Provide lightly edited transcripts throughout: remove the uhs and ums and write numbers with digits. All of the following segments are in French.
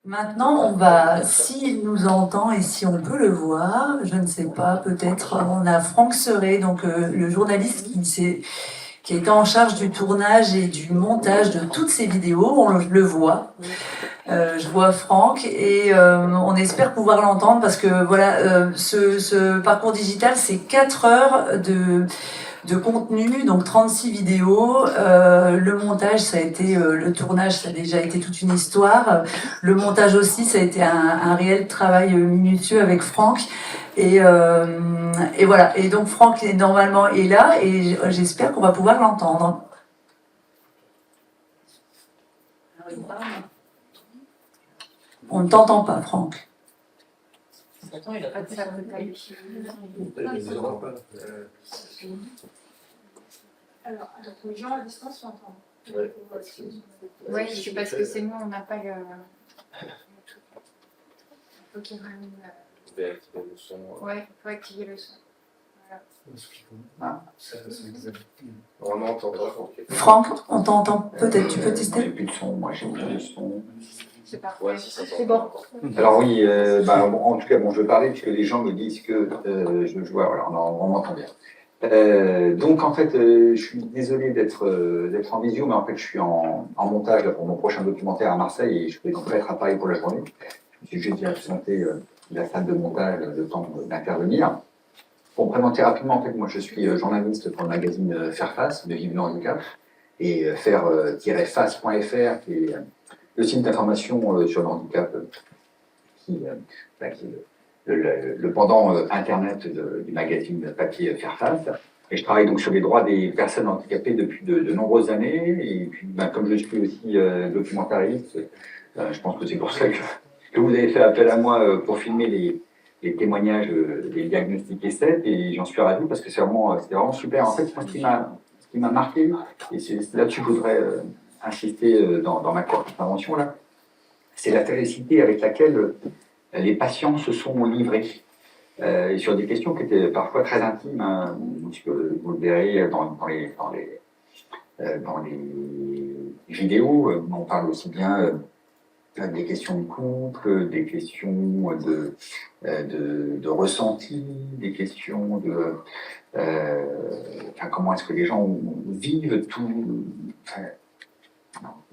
Maintenant, on va, s'il nous entend et si on peut le voir, je ne sais pas, peut-être, on a Franck Seret, donc le journaliste qui était en charge du tournage et du montage de toutes ces vidéos. On le voit. Je vois Franck et on espère pouvoir l'entendre parce que voilà, ce parcours digital, c'est 4 heures de contenu, donc 36 vidéos. Le montage, ça a été, le tournage, ça a déjà été toute une histoire. Le montage aussi, ça a été un réel travail minutieux avec Franck. Et voilà. Et donc Franck normalement est là et j'espère qu'on va pouvoir l'entendre. On ne t'entend pas, Franck. Attends, il a pas de sac de taille. Alors, les gens à distance s'entendent. Oui, c'est parce que c'est nous, on n'a pas le. faut qu'il ramène. Vous pouvez activer le son. Oui, il faut activer le son. Voilà. Normalement, on t'entend. Franck, on t'entend. Peut-être, tu peux J'ai tester. plus de son, moi j'ai plus de son. C'est parfait. Ouais, si ça C'est bon. Alors oui, en tout cas, bon, je veux parler puisque les gens me disent que je vois, voilà, on m'entend bien. Donc en fait, je suis désolé d'être en visio, mais en fait, je suis en montage là, pour mon prochain documentaire à Marseille et je vais donc pas être à Paris pour la journée. J'ai juste dû absenter la salle de montage le temps d'intervenir. Pour me présenter rapidement, en fait, moi je suis journaliste pour le magazine Faire Face de Vive le Handicap et faire-face.fr qui est le site d'information sur le handicap qui est le pendant internet du magazine papier Faire Face. Et je travaille donc sur les droits des personnes handicapées depuis de nombreuses années. Et puis, comme je suis aussi documentariste, je pense que c'est pour ça que vous avez fait appel à moi pour filmer les témoignages des diagnostics ESTEP. Et j'en suis ravi parce que c'était vraiment super. En fait, moi, ce qui m'a marqué, et c'est là-dessus que je voudrais insister dans ma courte intervention, là, c'est la férocité avec laquelle les patients se sont livrés. Et sur des questions qui étaient parfois très intimes, hein, puisque vous le verrez dans les vidéos, on parle aussi bien des questions de couple, des questions de ressenti, des questions comment est-ce que les gens vivent tout.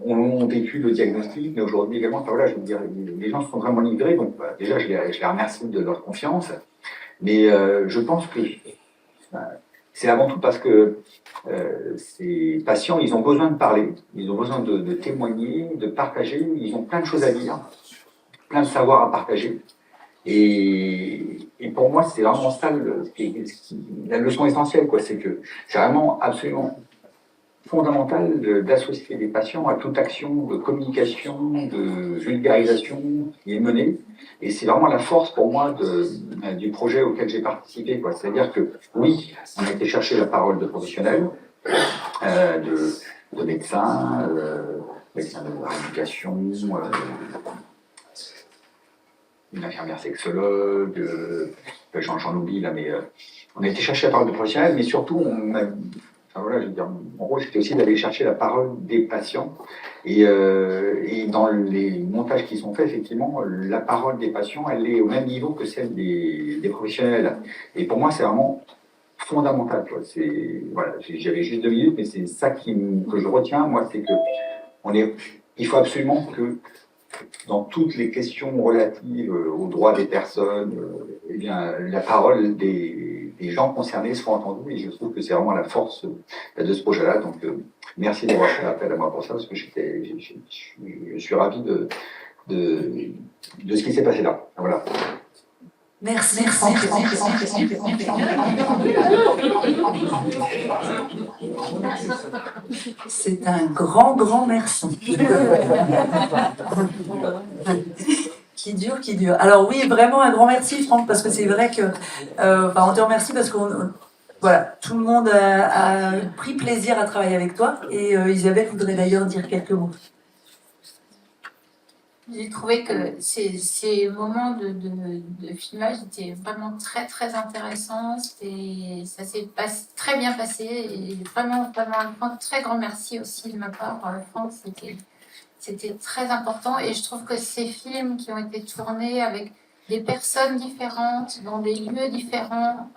On vécu le diagnostic, mais aujourd'hui également, voilà, je veux dire, les gens se sont vraiment livrés, donc déjà je les remercie de leur confiance, mais je pense que c'est avant tout parce que ces patients, ils ont besoin de parler, ils ont besoin de témoigner, de partager, ils ont plein de choses à dire, plein de savoirs à partager, et pour moi, c'est vraiment ça la leçon essentielle, quoi, c'est que c'est vraiment absolument fondamental d'associer les patients à toute action de communication, de vulgarisation qui est menée. Et c'est vraiment la force pour moi du projet auquel j'ai participé. C'est-à-dire que oui, on a été chercher la parole de professionnels, de médecins, médecins de rééducation, une infirmière sexologue, j'en oublie là, mais on a été chercher la parole de professionnels, mais surtout voilà, je veux dire, mon rôle, c'était aussi d'aller chercher la parole des patients. Et dans les montages qui sont faits, effectivement, la parole des patients, elle est au même niveau que celle des professionnels. Et pour moi, c'est vraiment fondamental. Voilà, j'avais juste 2 minutes, mais c'est ça que je retiens, moi, c'est que il faut absolument que dans toutes les questions relatives aux droits des personnes, eh bien, la parole des gens concernés soit entendue, et je trouve que c'est vraiment la force de ce projet-là. Donc, merci d'avoir fait appel à moi pour ça, parce que je suis ravi de ce qui s'est passé là. Voilà. Merci. C'est un grand merci. Qui dure. Alors oui, vraiment un grand merci, Franck, parce que c'est vrai que, on te remercie parce que voilà, tout le monde a pris plaisir à travailler avec toi. Et Isabelle voudrait d'ailleurs dire quelques mots. J'ai trouvé que ces moments de filmage étaient vraiment très très intéressants. Ça s'est très bien passé et vraiment un très grand merci aussi de ma part. Franck, c'était très important et je trouve que ces films qui ont été tournés avec des personnes différentes, dans des lieux différents,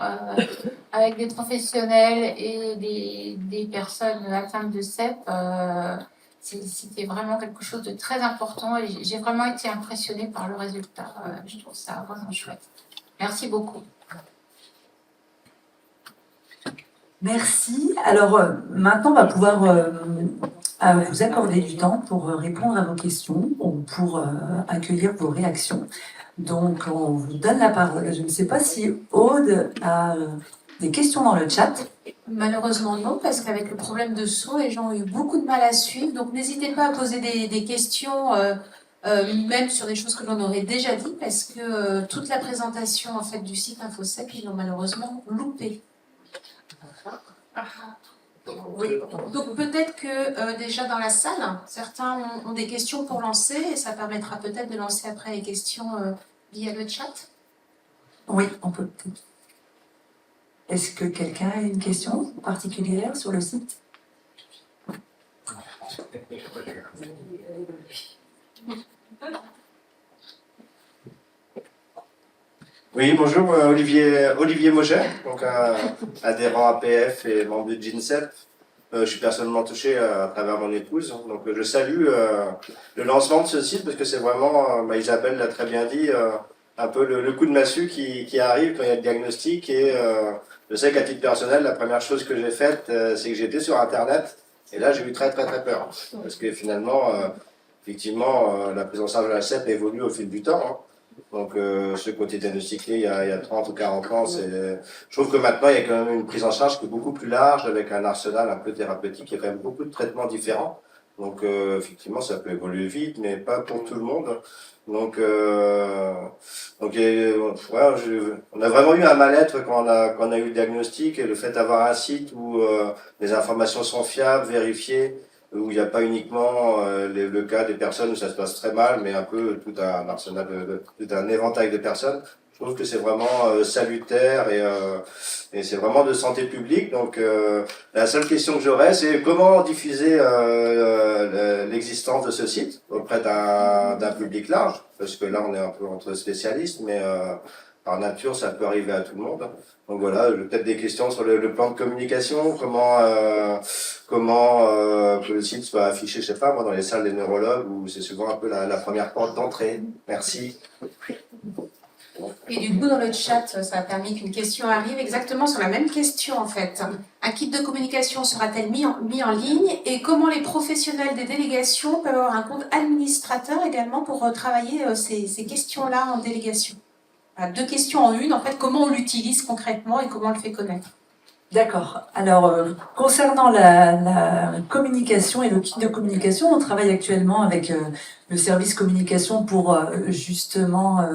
avec des professionnels et des personnes atteintes de CEP, c'était vraiment quelque chose de très important et j'ai vraiment été impressionnée par le résultat. Je trouve ça vraiment chouette. Merci beaucoup. Merci. Alors maintenant, on va pouvoir vous accorder du temps pour répondre à vos questions ou pour accueillir vos réactions. Donc, on vous donne la parole. Je ne sais pas si Aude a des questions dans le chat. Malheureusement non, parce qu'avec le problème de son, les gens ont eu beaucoup de mal à suivre. Donc n'hésitez pas à poser des questions, même sur des choses que l'on aurait déjà dit, parce que toute la présentation en fait du site InfoCEP, ils l'ont malheureusement loupé. Oui. Donc peut-être que déjà dans la salle, certains ont des questions pour lancer, et ça permettra peut-être de lancer après les questions via le chat. Oui, on peut. Est-ce que quelqu'un a une question particulière sur le site? Oui, bonjour, Olivier Moget, donc adhérent APF et membre de GINCEP. Je suis personnellement touché à travers mon épouse, donc je salue le lancement de ce site parce que c'est vraiment, Isabelle l'a très bien dit, un peu le coup de massue qui arrive quand il y a le diagnostic. Et je sais qu'à titre personnel, la première chose que j'ai faite, c'est que j'étais sur Internet et là j'ai eu très peur parce que finalement, effectivement, la prise en charge de la CEP évolue au fil du temps. Hein. Donc, ce côté diagnostiqué il y a 30 ou 40 ans, je trouve que maintenant, il y a quand même une prise en charge qui est beaucoup plus large, avec un arsenal un peu thérapeutique. Il y a quand même beaucoup de traitements différents. Donc, effectivement, ça peut évoluer vite, mais pas pour tout le monde. Donc on a vraiment eu un mal-être quand on a eu le diagnostic, et le fait d'avoir un site où les informations sont fiables, vérifiées, où il n'y a pas uniquement le cas des personnes où ça se passe très mal, mais un peu tout un arsenal, tout un éventail de personnes. Je trouve que c'est vraiment salutaire et c'est vraiment de santé publique. Donc la seule question que j'aurais, c'est comment diffuser l'existence de ce site auprès d'un public large, parce que là on est un peu entre spécialistes, mais par nature ça peut arriver à tout le monde. Donc voilà, peut-être des questions sur le plan de communication, comment que le site soit affiché, je sais pas moi, dans les salles des neurologues, où c'est souvent un peu la première porte d'entrée. Merci. Et du coup, dans le chat, ça a permis qu'une question arrive exactement sur la même question en fait. Un kit de communication sera-t-elle mis en ligne, et comment les professionnels des délégations peuvent avoir un compte administrateur également pour travailler ces questions-là en délégation? Voilà, 2 questions en une, en fait, comment on l'utilise concrètement et comment on le fait connaître. D'accord. Alors, concernant la communication et le kit de communication, on travaille actuellement avec le service communication pour justement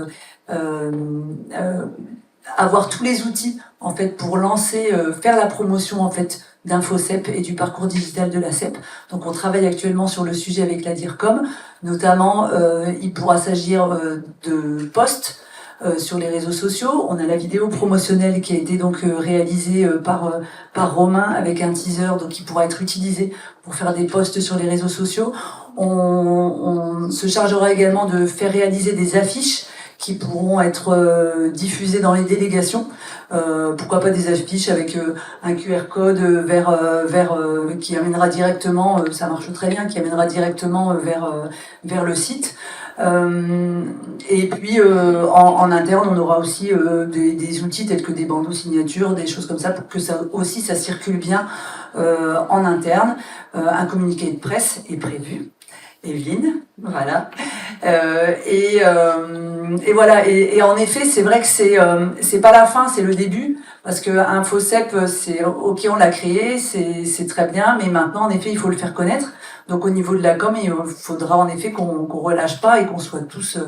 avoir tous les outils en fait pour lancer, faire la promotion en fait d'InfoCEP et du parcours digital de la CEP. Donc, on travaille actuellement sur le sujet avec la DIRCOM. Notamment, il pourra s'agir de posts sur les réseaux sociaux. On a la vidéo promotionnelle qui a été donc réalisée par Romain avec un teaser, donc qui pourra être utilisé pour faire des posts sur les réseaux sociaux. On se chargera également de faire réaliser des affiches qui pourront être diffusées dans les délégations. Pourquoi pas des affiches avec un QR code qui amènera directement, ça marche très bien, qui amènera directement vers le site. Et puis en interne, on aura aussi des outils tels que des bandeaux signatures, des choses comme ça, pour que ça circule bien en interne. Un communiqué de presse est prévu. Evelyne, voilà. Et voilà. Et en effet, c'est vrai que c'est pas la fin, c'est le début, parce que InfoCEP, c'est ok, on l'a créé, c'est très bien, mais maintenant, en effet, il faut le faire connaître. Donc, au niveau de la com, il faudra en effet qu'on relâche pas et qu'on soit tous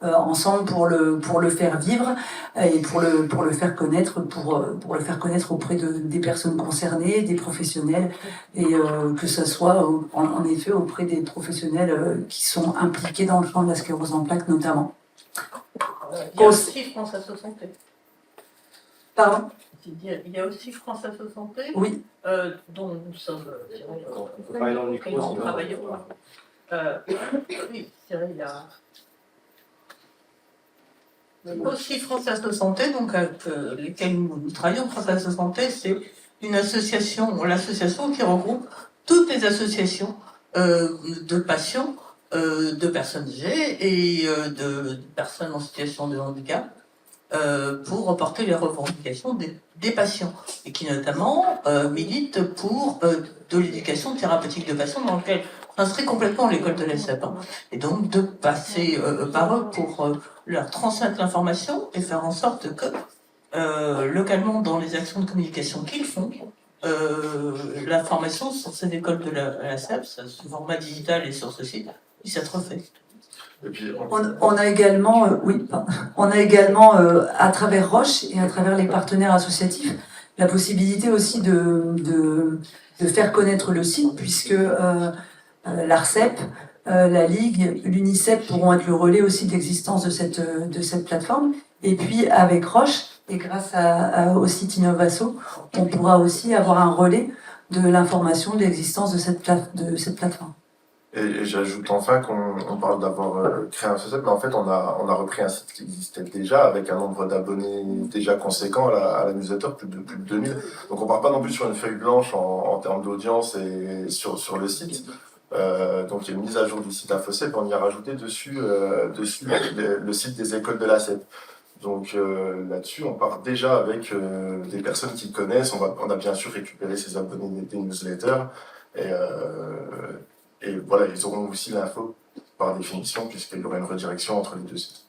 ensemble pour le faire vivre et pour le faire connaître, pour le faire connaître auprès des personnes concernées, des professionnels, et que ça soit en effet auprès des professionnels qui sont impliqués dans le champ de la sclérose en plaques notamment. Il y a aussi France Asso Santé. Pardon ? Il y a aussi France Asso Santé, Oui. dont nous sommes Travaillons. Oui, c'est vrai, il y a aussi France Asso Santé, donc avec lesquels nous travaillons. France Asso Santé, c'est une association, l'association qui regroupe toutes les associations de patients, de personnes âgées et de personnes en situation de handicap pour reporter les revendications des patients et qui notamment milite pour de l'éducation thérapeutique de patients dans lequel s'inscrit complètement l'école de l'ESSEP. Et donc de passer par eux pour leur transmettre l'information et faire en sorte que localement dans les actions de communication qu'ils font, l'information sur ces écoles de l'ESSEP, sous format digital et sur ce site, puisse être faite. Et puis, On a également, on a également à travers Roche et à travers les partenaires associatifs, la possibilité aussi de faire connaître le site, puisque l'ARCEP, la Ligue, l'UNICEF pourront être le relais aussi d'existence de cette plateforme. Et puis avec Roche, et grâce au site Innovasso, on pourra aussi avoir un relais de l'information de l'existence de cette plateforme. et j'ajoute enfin qu'on parle d'avoir créé un site, mais en fait on a repris un site qui existait déjà avec un nombre d'abonnés déjà conséquent à la newsletter, plus de 2000. Donc on part pas non plus sur une feuille blanche en termes d'audience et sur le site. Donc il y a une mise à jour du site InfoCep, on y a rajouté dessus le site des écoles de la CEP. Donc là-dessus, on part déjà avec des personnes qui connaissent. On a bien sûr récupéré ces abonnés des newsletters et voilà, ils auront aussi l'info par définition puisqu'il y aura une redirection entre les deux sites.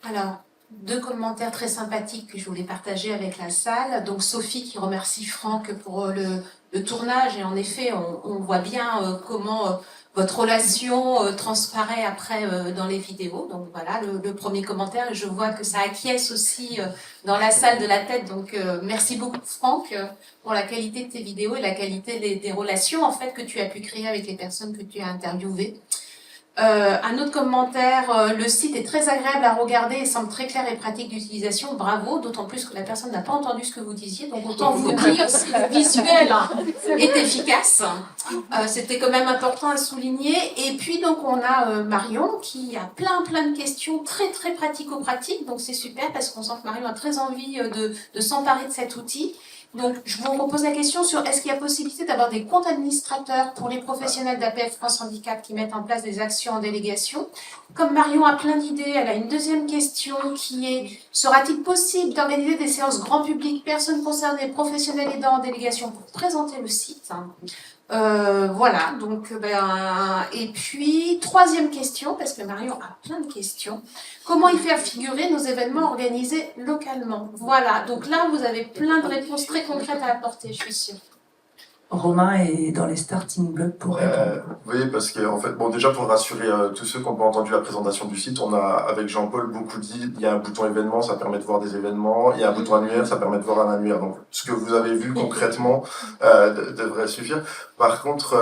Alors, 2 commentaires très sympathiques que je voulais partager avec la salle. Donc Sophie qui remercie Franck pour le tournage et en effet, on voit bien comment votre relation transparaît après dans les vidéos. Donc voilà, le premier commentaire. Je vois que ça acquiesce aussi dans la salle de la tête. Donc merci beaucoup Franck pour la qualité de tes vidéos et la qualité des relations en fait que tu as pu créer avec les personnes que tu as interviewées. Un autre commentaire, le site est très agréable à regarder et semble très clair et pratique d'utilisation. Bravo, d'autant plus que la personne n'a pas entendu ce que vous disiez. Donc autant vous dire si le visuel est efficace. C'était quand même important à souligner. Et puis donc on a Marion qui a plein de questions très pratico-pratiques. Donc c'est super parce qu'on sent que Marion a très envie de s'emparer de cet outil. Donc, je vous repose la question sur est-ce qu'il y a possibilité d'avoir des comptes administrateurs pour les professionnels d'APF France Handicap qui mettent en place des actions en délégation. Comme Marion a plein d'idées, elle a une deuxième question qui est sera-t-il possible d'organiser des séances grand public, personnes concernées, professionnels aidants en délégation pour présenter le site? Voilà, donc et puis troisième question, parce que Marion a plein de questions. Comment y faire figurer nos événements organisés localement? Voilà, donc là vous avez plein de réponses très concrètes à apporter, je suis sûre. Romain est dans les starting blocks pour répondre. Oui, parce que en fait, bon, déjà pour rassurer tous ceux qui n'ont pas entendu la présentation du site, on a avec Jean-Paul beaucoup dit, il y a un bouton événement, ça permet de voir des événements, il y a un bouton annuaire, ça permet de voir un annuaire. Donc ce que vous avez vu concrètement devrait suffire. Par contre,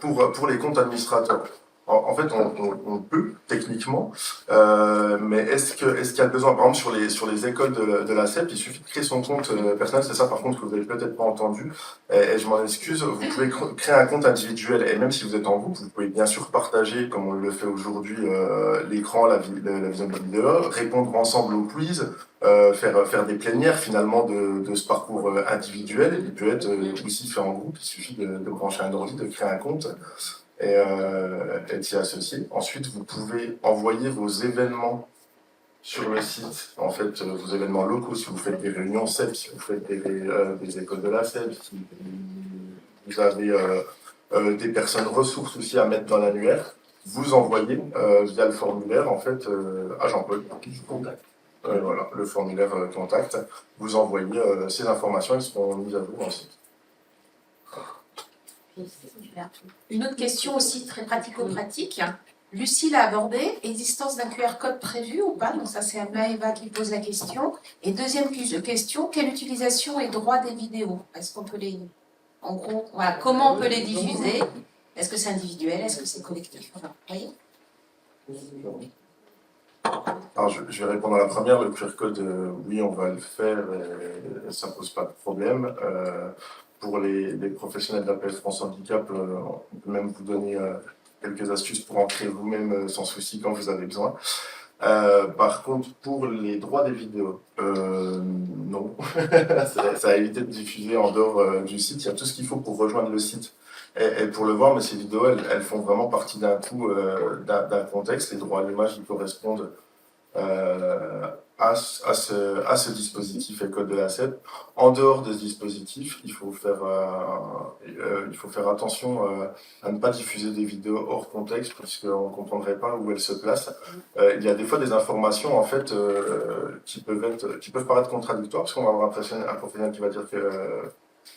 pour les comptes administrateurs, en fait, on peut techniquement, mais est-ce qu'il y a besoin, par exemple, sur les écoles de la CEP, il suffit de créer son compte personnel. C'est ça, par contre, que vous n'avez peut-être pas entendu. Et je m'en excuse. Vous pouvez créer un compte individuel, et même si vous êtes en groupe, vous pouvez bien sûr partager, comme on le fait aujourd'hui, l'écran, la vision de la vidéo, répondre ensemble au quiz, faire des plénières finalement de ce parcours individuel. Il peut être aussi fait en groupe. Il suffit de brancher un ordi, de créer un compte et s'y associer. Ensuite, vous pouvez envoyer vos événements sur le site, en fait, vos événements locaux, si vous faites des réunions CEP, si vous faites des écoles de la CEP, si vous avez des personnes ressources aussi à mettre dans l'annuaire, vous envoyez via le formulaire, en fait, à Jean-Paul, qui vous contacte. Voilà, le formulaire contact, vous envoyez ces informations, elles seront mises à jour ensuite. Une autre question aussi très pratico-pratique. Lucie l'a abordé, existence d'un QR code prévu ou pas? Donc ça c'est Maëva qui pose la question. Et deuxième question, quelle utilisation et droit des vidéos? Est-ce qu'on peut en gros, voilà, comment on peut les diffuser? Est-ce que c'est individuel? Est-ce que c'est collectif? Voilà, vous voyez? Alors, je vais répondre à la première. Le QR code, oui, on va le faire, et ça pose pas de problème. pour les professionnels d'APF France Handicap, on peut même vous donner quelques astuces pour en créer vous-même sans souci quand vous avez besoin. Par contre, pour les droits des vidéos, non. Ça a évité de diffuser en dehors du site. Il y a tout ce qu'il faut pour rejoindre le site et pour le voir, mais ces vidéos, elles font vraiment partie d'un tout, d'un contexte. Les droits à l'image, ils correspondent à ce dispositif et le code de la CEP. En dehors de ce dispositif, il faut faire attention à ne pas diffuser des vidéos hors contexte puisqu'on ne comprendrait pas où elles se placent. Il y a des fois des informations en fait qui peuvent paraître contradictoires parce qu'on va avoir un professionnel qui va dire que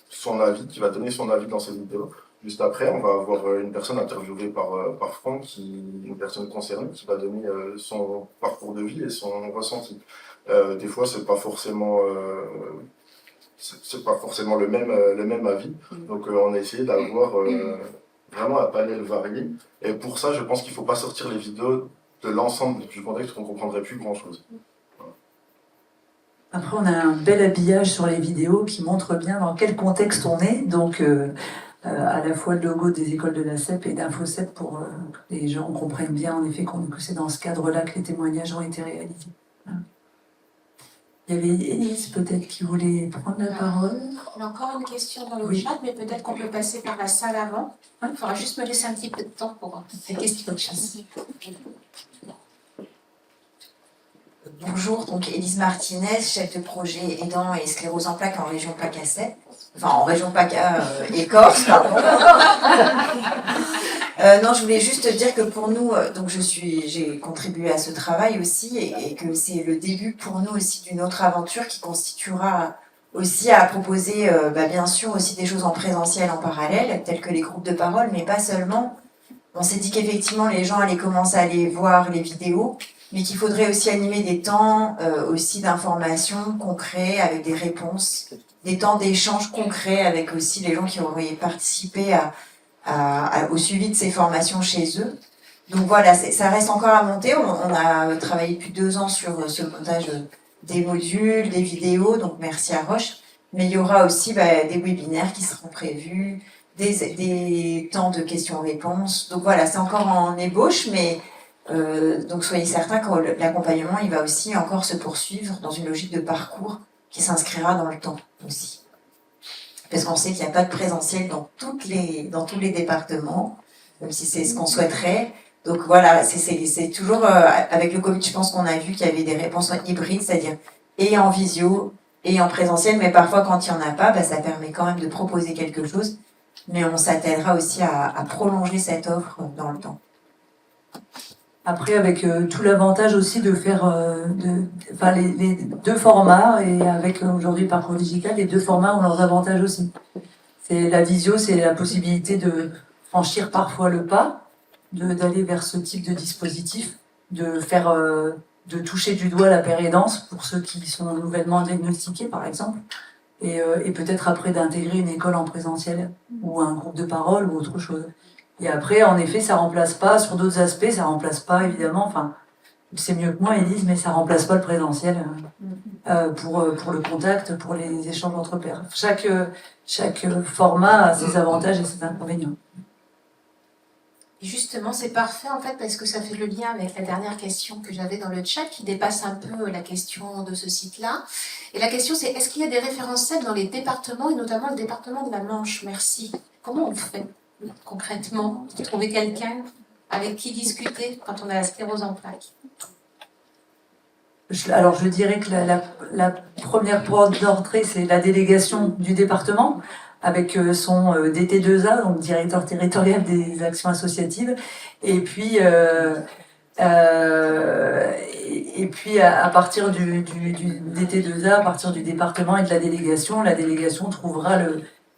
son avis, qui va donner son avis dans ces vidéos. Juste après, on va avoir une personne interviewée par Franck, une personne concernée, qui va donner son parcours de vie et son ressenti. Des fois, c'est pas forcément le même avis. Donc, on a essayé d'avoir vraiment un panel varié. Et pour ça, je pense qu'il faut pas sortir les vidéos de l'ensemble du contexte, qu'on comprendrait plus grand-chose. Après, on a un bel habillage sur les vidéos qui montre bien dans quel contexte on est. Donc, à la fois le logo des écoles de la CEP et d'InfoCEP pour que les gens comprennent bien, en effet, que c'est dans ce cadre-là que les témoignages ont été réalisés. Voilà. Il y avait Élise, peut-être, qui voulait prendre la parole. Il y a encore une question dans le Oui. chat, mais peut-être qu'on peut passer par la salle avant. Il faudra juste me laisser un petit peu de temps pour les questions de chasse. Bonjour, donc Élise Martinez, chef de projet aidant et sclérose en plaques en région PACA-7. Enfin, en région PACA et Corse, pardon. Non, je voulais juste dire que pour nous, donc j'ai contribué à ce travail aussi et que c'est le début pour nous aussi d'une autre aventure qui constituera aussi à proposer, bien sûr, aussi des choses en présentiel en parallèle, telles que les groupes de parole, mais pas seulement. On s'est dit qu'effectivement, les gens allaient commencer à aller voir les vidéos, mais qu'il faudrait aussi animer des temps aussi d'information concrets avec des réponses, des temps d'échange concrets avec aussi les gens qui auraient participé au suivi de ces formations chez eux. Donc voilà, ça reste encore à monter. On a travaillé depuis 2 ans sur ce montage des modules, des vidéos, donc merci à Roche. Mais il y aura aussi des webinaires qui seront prévus, des temps de questions-réponses. Donc voilà, c'est encore en ébauche, mais donc soyez certains que l'accompagnement, il va aussi encore se poursuivre dans une logique de parcours qui s'inscrira dans le temps aussi. Parce qu'on sait qu'il n'y a pas de présentiel dans tous les départements, même si c'est ce qu'on souhaiterait. Donc voilà, c'est toujours, avec le Covid, je pense qu'on a vu qu'il y avait des réponses hybrides, c'est-à-dire et en visio, et en présentiel, mais parfois quand il n'y en a pas, ça permet quand même de proposer quelque chose, mais on s'attellera aussi à prolonger cette offre dans le temps. Après, avec tout l'avantage aussi de faire les 2 formats, et avec aujourd'hui Parcours Digital, les 2 formats ont leurs avantages aussi. C'est la visio, c'est la possibilité de franchir parfois le pas, d'aller vers ce type de dispositif, de toucher du doigt la pérédance pour ceux qui sont nouvellement diagnostiqués, par exemple, et peut-être après d'intégrer une école en présentiel, ou un groupe de parole, ou autre chose. Et après, en effet, ça remplace pas, sur d'autres aspects, ça remplace pas, évidemment, enfin, c'est mieux que moi, Élise, mais ça remplace pas le présentiel pour le contact, pour les échanges entre pairs. Chaque format a ses avantages et ses inconvénients. Et justement, c'est parfait en fait parce que ça fait le lien avec la dernière question que j'avais dans le chat qui dépasse un peu la question de ce site-là. Et la question c'est, est-ce qu'il y a des références CEP dans les départements et notamment le département de la Manche? Merci. Comment on fait concrètement pour trouver quelqu'un avec qui discuter quand on a la sclérose en plaques? Alors je dirais que la première porte d'entrée, c'est la délégation du département, avec son DT2A, donc directeur territorial des actions associatives, et puis à partir du DT2A, à partir du département et de la délégation trouvera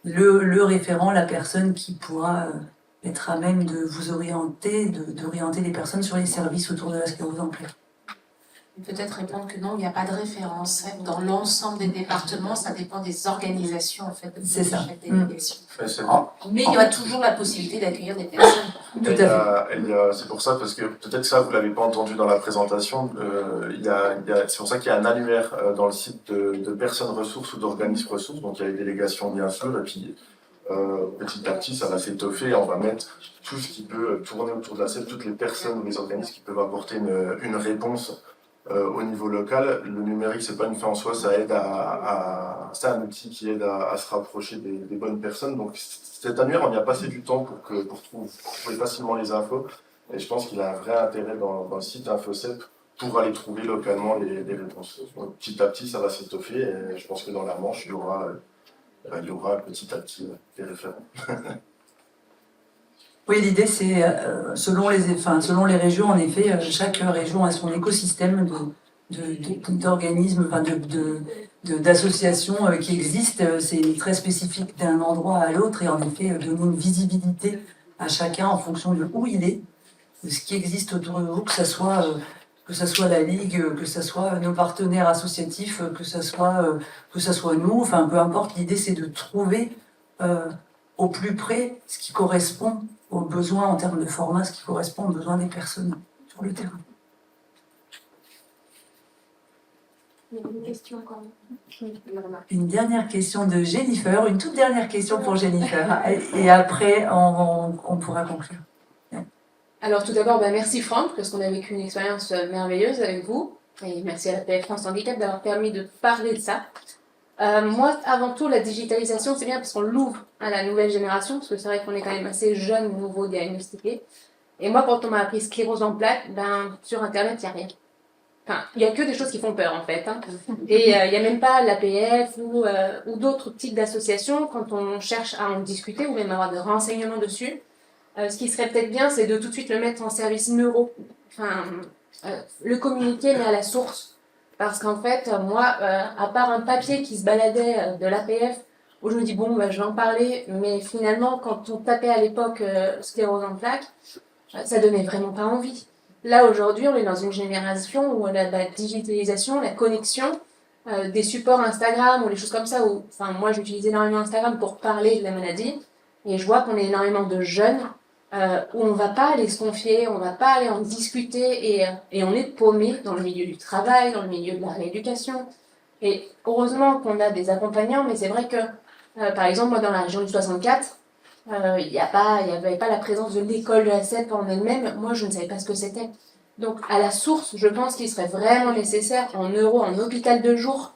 le référent, la personne qui pourra être à même de vous orienter, d'orienter les personnes sur les services autour de la sclérose en plaques. Peut-être répondre que non, il n'y a pas de référence. Dans l'ensemble des départements, ça dépend des organisations en fait de C'est ça. chaque délégation. Et c'est- Mais il y aura toujours la possibilité d'accueillir des personnes. Tout à fait. C'est pour ça, parce que peut-être ça, vous l'avez pas entendu dans la présentation, c'est pour ça qu'il y a un annuaire dans le site de personnes ressources ou d'organismes ressources, donc il y a les délégations bien sûr, et puis petit à petit ça va s'étoffer, on va mettre tout ce qui peut tourner autour de la scène, toutes les personnes ou les organismes qui peuvent apporter une réponse au niveau local. Le numérique, c'est pas une fin en soi, ça aide c'est un outil qui aide à se rapprocher des bonnes personnes. Donc cet annuaire, on y a passé du temps pour trouver facilement les infos. Et je pense qu'il a un vrai intérêt dans le site InfoCep pour aller trouver localement les réponses. Donc, petit à petit, ça va s'étoffer. Et je pense que dans la Manche, il y aura petit à petit des référents. Oui, l'idée c'est, selon les régions, en effet, chaque région a son écosystème d'organismes, d'associations qui existent. C'est très spécifique d'un endroit à l'autre et en effet donner une visibilité à chacun en fonction de où il est, de ce qui existe autour de vous, que ça soit la Ligue, que ça soit nos partenaires associatifs, que ça soit nous, enfin peu importe. L'idée c'est de trouver au plus près ce qui correspond aux besoins en termes de format, ce qui correspond aux besoins des personnes sur le terrain. Il y a une question encore. Une dernière question de Jennifer, une toute dernière question pour Jennifer, et après on pourra conclure. Alors tout d'abord, merci Franck, parce qu'on a vécu une expérience merveilleuse avec vous, et merci à la PF France Handicap d'avoir permis de parler de ça. Moi, avant tout, la digitalisation, c'est bien parce qu'on l'ouvre à la nouvelle génération, parce que c'est vrai qu'on est quand même assez jeune, nouveau diagnostiqué. Et moi, quand on m'a appris sclérose en plaques, sur Internet, il n'y a rien. Enfin, il n'y a que des choses qui font peur, en fait. Et il n'y a même pas l'APF ou d'autres types d'associations. Quand on cherche à en discuter ou même avoir des renseignements dessus, ce qui serait peut-être bien, c'est de tout de suite le mettre en service neuro. Le communiquer, mais à la source. Parce qu'en fait, moi, à part un papier qui se baladait de l'APF, où je me dis, bon, je vais en parler, mais finalement, quand on tapait à l'époque sclérose en plaques, ça donnait vraiment pas envie. Là, aujourd'hui, on est dans une génération où on a la digitalisation, la connexion, des supports Instagram ou des choses comme ça. Moi, j'utilise énormément Instagram pour parler de la maladie, et je vois qu'on est énormément de jeunes où on va pas aller se confier, on va pas aller en discuter et on est paumé dans le milieu du travail, dans le milieu de la rééducation. Et heureusement qu'on a des accompagnants, mais c'est vrai que, par exemple, moi dans la région du 64, il n'y avait pas la présence de l'école de la CEP en elle-même, moi je ne savais pas ce que c'était. Donc à la source, je pense qu'il serait vraiment nécessaire en hôpital de jour,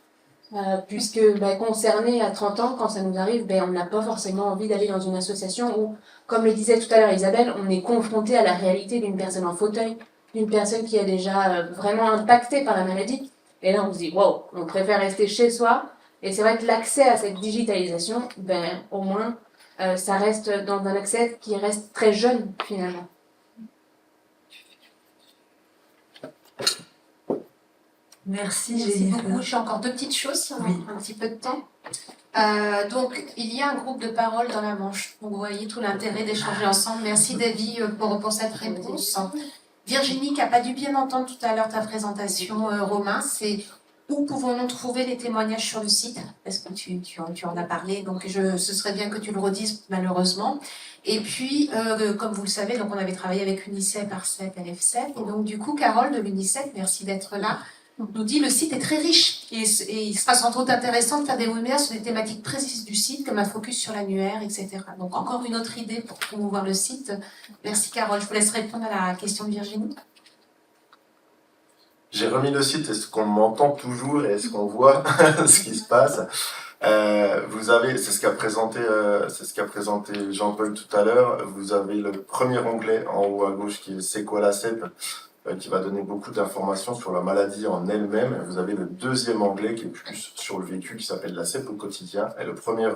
puisque concerné à 30 ans, quand ça nous arrive, on n'a pas forcément envie d'aller dans une association où, comme le disait tout à l'heure Isabelle, on est confronté à la réalité d'une personne en fauteuil, d'une personne qui est déjà vraiment impactée par la maladie. Et là, on se dit, wow, on préfère rester chez soi. Et c'est vrai que l'accès à cette digitalisation, au moins, ça reste dans un accès qui reste très jeune, finalement. Merci Merci Jennifer. beaucoup. J'ai encore deux petites choses, si on a Oui. un petit peu de temps. Donc, il y a un groupe de parole dans la Manche. Donc, vous voyez tout l'intérêt d'échanger ensemble. Merci, David, pour cette réponse. Virginie, qui n'a pas dû bien entendre tout à l'heure ta présentation, Romain, c'est où pouvons-nous trouver les témoignages sur le site? Parce que tu en as parlé, donc ce serait bien que tu le redises, malheureusement. Et puis, comme vous le savez, donc on avait travaillé avec UNICEF, ARCEP, LF7. Et donc, du coup, Carole de l'UNICEF, merci d'être là, nous dit le site est très riche et il sera sans doute intéressant de faire des webinaires sur des thématiques précises du site, comme un focus sur l'annuaire, etc. Donc, encore une autre idée pour promouvoir le site. Merci, Carole. Je vous laisse répondre à la question de Virginie. J'ai remis le site, est-ce qu'on m'entend toujours et est-ce qu'on voit ce qui se passe? C'est ce qu'a présenté Jean-Paul tout à l'heure. Vous avez le premier onglet en haut à gauche qui est C'est quoi la CEP, qui va donner beaucoup d'informations sur la maladie en elle-même. Vous avez le deuxième onglet qui est plus sur le vécu, qui s'appelle la CEP au quotidien. Et le premier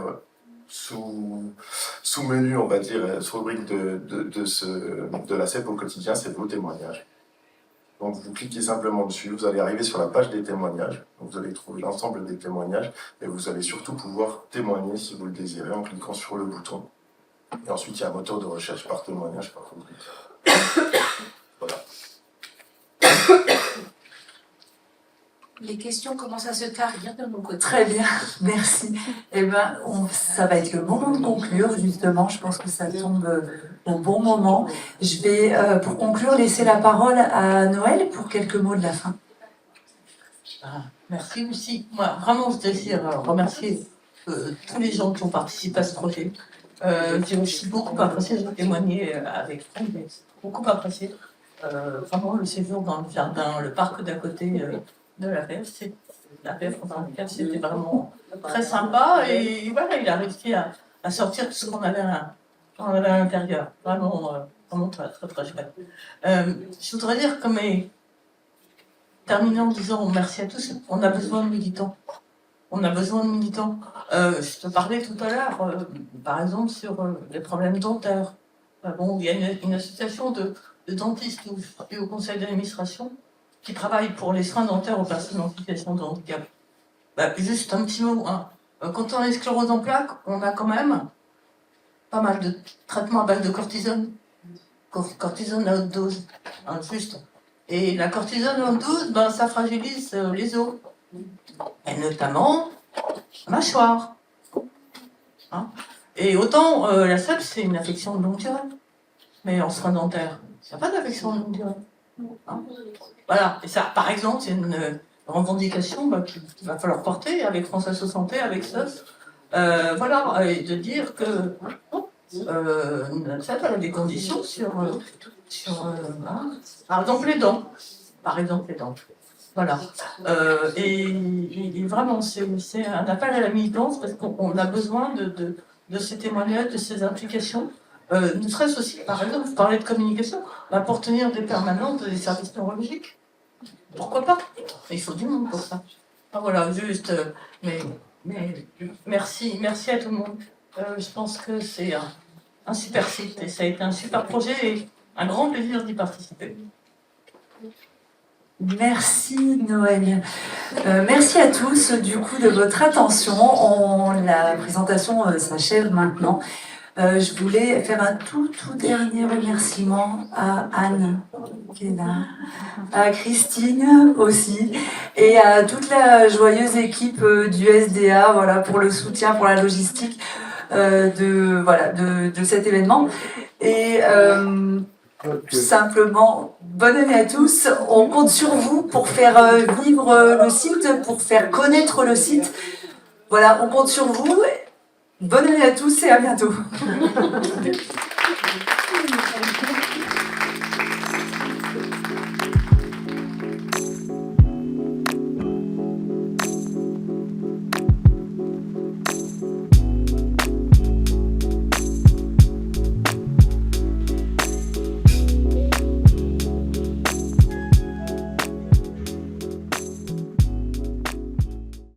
sous-menu, on va dire, sous-rubrique de la CEP au quotidien, c'est vos témoignages. Donc vous cliquez simplement dessus, vous allez arriver sur la page des témoignages, donc vous allez trouver l'ensemble des témoignages et vous allez surtout pouvoir témoigner si vous le désirez en cliquant sur le bouton. Et ensuite il y a un moteur de recherche par témoignage, par rubrique. Voilà. Les questions commencent à se tarir de mon côté. Très bien, merci. Eh ben, ça va être le moment de conclure, justement. Je pense que ça tombe au bon moment. Je vais, pour conclure, laisser la parole à Noël pour quelques mots de la fin. Merci aussi. Moi, vraiment, je désire remercier tous les gens qui ont participé à ce projet. J'ai aussi beaucoup apprécié, j'ai témoigné avec Franck, mais beaucoup apprécié. Vraiment, le séjour dans le jardin, le parc d'à côté de la PF, c'était vraiment très sympa. Et voilà, il a réussi à sortir tout ce qu'on avait à l'intérieur. Vraiment très, très, très chouette. Je voudrais dire que terminer en disant merci à tous, on a besoin de militants. On a besoin de militants. Je te parlais tout à l'heure, par exemple, sur les problèmes dentaires. Bon, il y a une association de dentistes et au conseil d'administration qui travaille pour les soins dentaires aux personnes en situation de handicap. Juste un petit mot. Hein. Quand on est sclérose en plaques, on a quand même pas mal de traitements à base de cortisone. Cortisone à haute dose. Hein, juste. Et la cortisone en 12, ça fragilise les os. Et notamment la mâchoire. Hein. Et autant la SEP, c'est une affection de longue durée. Mais en soins dentaires, il n'y a pas d'affection de longue durée. Hein. Voilà. Et ça, par exemple, c'est une revendication qu'il va falloir porter avec France Asso Santé, avec SOS. Voilà. Et de dire que ça a des conditions sur par exemple les dents. Voilà. Et vraiment, c'est un appel à la militance parce qu'on a besoin de ces témoignages, de ces implications. Ne serait-ce aussi, par exemple, vous parlez de communication, pour tenir des permanentes des services neurologiques. Pourquoi pas? Mais il faut du monde pour ça. Voilà, juste. Mais merci à tout le monde. Je pense que c'est un super site et ça a été un super projet et un grand plaisir d'y participer. Merci Noël. Merci à tous du coup de votre attention. La présentation s'achève maintenant. Je voulais faire un tout dernier remerciement à Anne qui est là, à Christine aussi et à toute la joyeuse équipe du SDA, voilà, pour le soutien, pour la logistique de cet événement. Et simplement, bonne année à tous. On compte sur vous pour faire vivre le site, pour faire connaître le site. Voilà, on compte sur vous. Bonne année à tous et à bientôt.